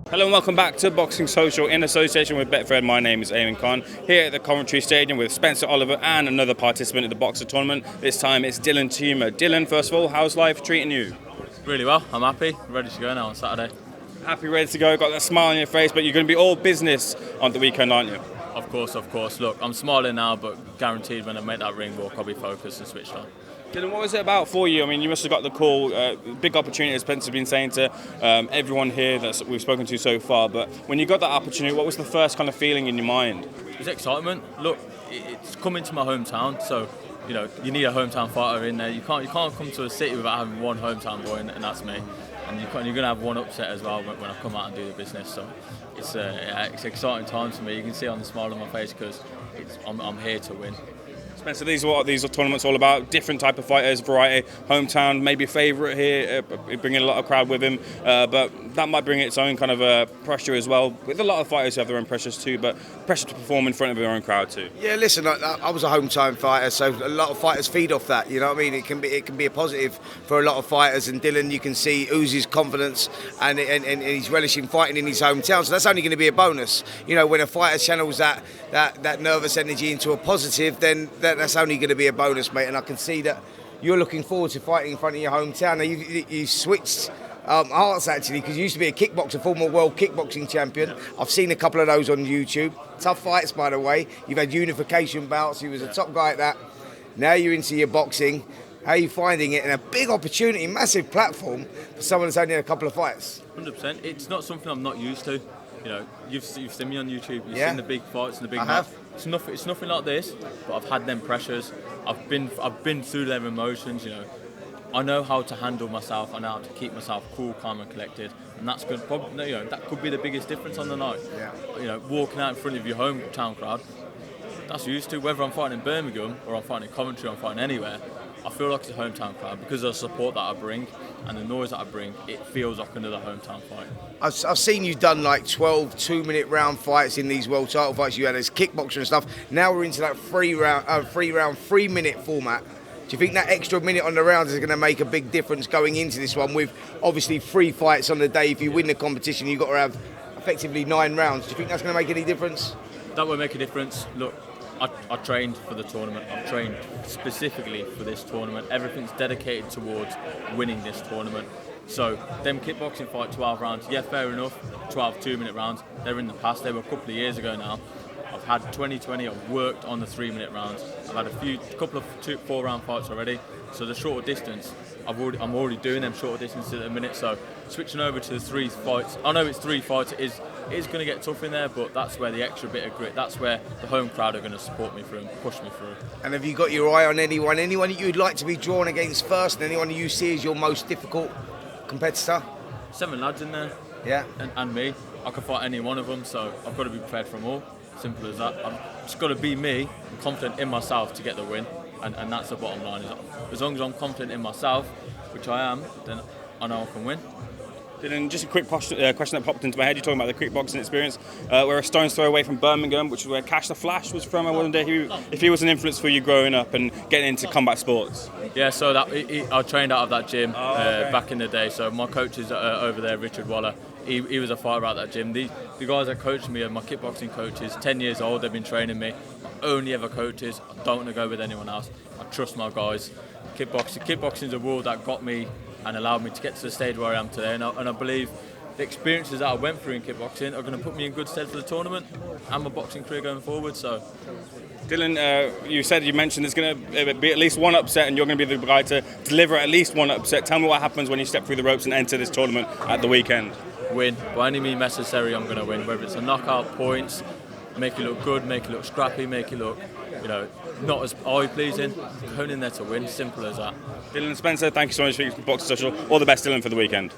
Hello and welcome back to Boxing Social in association with Betfred. My name is Ayman here at the Coventry Stadium with Spencer Oliver and another participant in the Boxer tournament. This time it's Dylan Cheema. Dylan, first of all, how's life treating you? Really well, I'm happy, ready to go now on Saturday. Happy, ready to go, got that smile on your face, but you're going to be all business on the weekend, aren't you? Of course. Look, I'm smiling now, but guaranteed when I make that ring walk, I'll be focused and switched on. Dylan, what was it about for you? I mean, you must have got the call, big opportunity, as Spencer's been saying to everyone here that we've spoken to so far, but when you got that opportunity, what was the first kind of feeling in your mind? It was excitement. Look, it's coming to my hometown, so you need a hometown fighter in there. You can't come to a city without having one hometown boy, and that's me. And you're going to have one upset as well when I come out and do the business. So it's exciting times for me. You can see on the smile on my face because I'm here to win. Spencer, these are what these tournaments all about. Different type of fighters, variety, hometown, maybe a favourite here, bringing a lot of crowd with him. But that might bring its own kind of pressure as well. With a lot of fighters who have their own pressures too, but pressure to perform in front of their own crowd too. Yeah, listen, I was a hometown fighter, so a lot of fighters feed off that. You know what I mean? It can be a positive for a lot of fighters. And Dylan, you can see oozes confidence, and he's relishing fighting in his hometown. So that's only going to be a bonus. You know, when a fighter channels that nervous energy into a positive, then that's only going to be a bonus, mate. And I can see that you're looking forward to fighting in front of your hometown. Now you switched hearts actually, because you used to be a kickboxer, former world kickboxing champion. I've seen a couple of those on YouTube. Tough fights, by the way. You've had unification bouts. You was a top guy at that. Now you're into your boxing. How are you finding it? And a big opportunity, massive platform for someone that's only had a couple of fights. 100%. It's not something I'm not used to. You've seen me on YouTube. You've Yeah. seen the big fights and the big I match. have. It's nothing like this, but I've had them pressures. I've been through their emotions. I know how to handle myself. I know how to keep myself cool, calm, and collected, and that's good. Probably, that could be the biggest difference on the night. Yeah. Walking out in front of your hometown crowd. That's used to. Whether I'm fighting in Birmingham or I'm fighting in Coventry or I'm fighting anywhere, I feel like it's a hometown crowd because of the support that I bring and the noise that I bring. It feels like another hometown fight. I've seen you done like 12 2-minute round fights in these world title fights you had as kickboxer and stuff. Now we're into that 3-minute format. Do you think that extra minute on the rounds is going to make a big difference going into this one with obviously 3 fights on the day? If you win the competition, you've got to have effectively 9 rounds. Do you think that's going to make any difference? That will make a difference. Look, I trained for the tournament. I've trained specifically for this tournament. Everything's dedicated towards winning this tournament. So them kickboxing fight 12 rounds, yeah, fair enough, 12 2-minute rounds. They're in the past. They were a couple of years ago now. I've had 2020. I've worked on the 3-minute rounds. I've had a couple of 4-round fights already. So the shorter distance, I'm already doing them shorter distances at the minute. So switching over to the 3 fights. I know it's 3 fights. It is going to get tough in there, but that's where the extra bit of grit. That's where the home crowd are going to support me through and push me through. And have you got your eye on anyone that you'd like to be drawn against first, and anyone you see as your most difficult competitor? 7 lads in there. Yeah. And me. I can fight any one of them, so I've got to be prepared for them all. Simple as that. I've just got to be me, confident in myself to get the win, and that's the bottom line. As long as I'm confident in myself, which I am, then I know I can win. Dylan, just a quick question that popped into my head. You're talking about the kickboxing experience. We're a stone's throw away from Birmingham, which is where Cash the Flash was from. I wonder if he was an influence for you growing up and getting into combat sports. Yeah, so I trained out of that gym back in the day. So my coaches over there, Richard Waller, he was a fighter out that gym. The guys that coached me are my kickboxing coaches, 10 years old. They've been training me. My only ever coaches. I don't want to go with anyone else. I trust my guys. Kickboxing is a world that got me and allowed me to get to the stage where I am today, and I believe the experiences that I went through in kickboxing are going to put me in good stead for the tournament and my boxing career going forward. So, Dylan, you mentioned there's going to be at least one upset, and you're going to be the guy to deliver at least one upset. Tell me what happens when you step through the ropes and enter this tournament at the weekend. Win by any means necessary. I'm going to win, whether it's a knockout, points, make it look good, make it look scrappy, make it look, not as eye-pleasing. Going in there to win, simple as that. Dylan Spencer, thank you so much for Boxing Social. All the best, Dylan, for the weekend.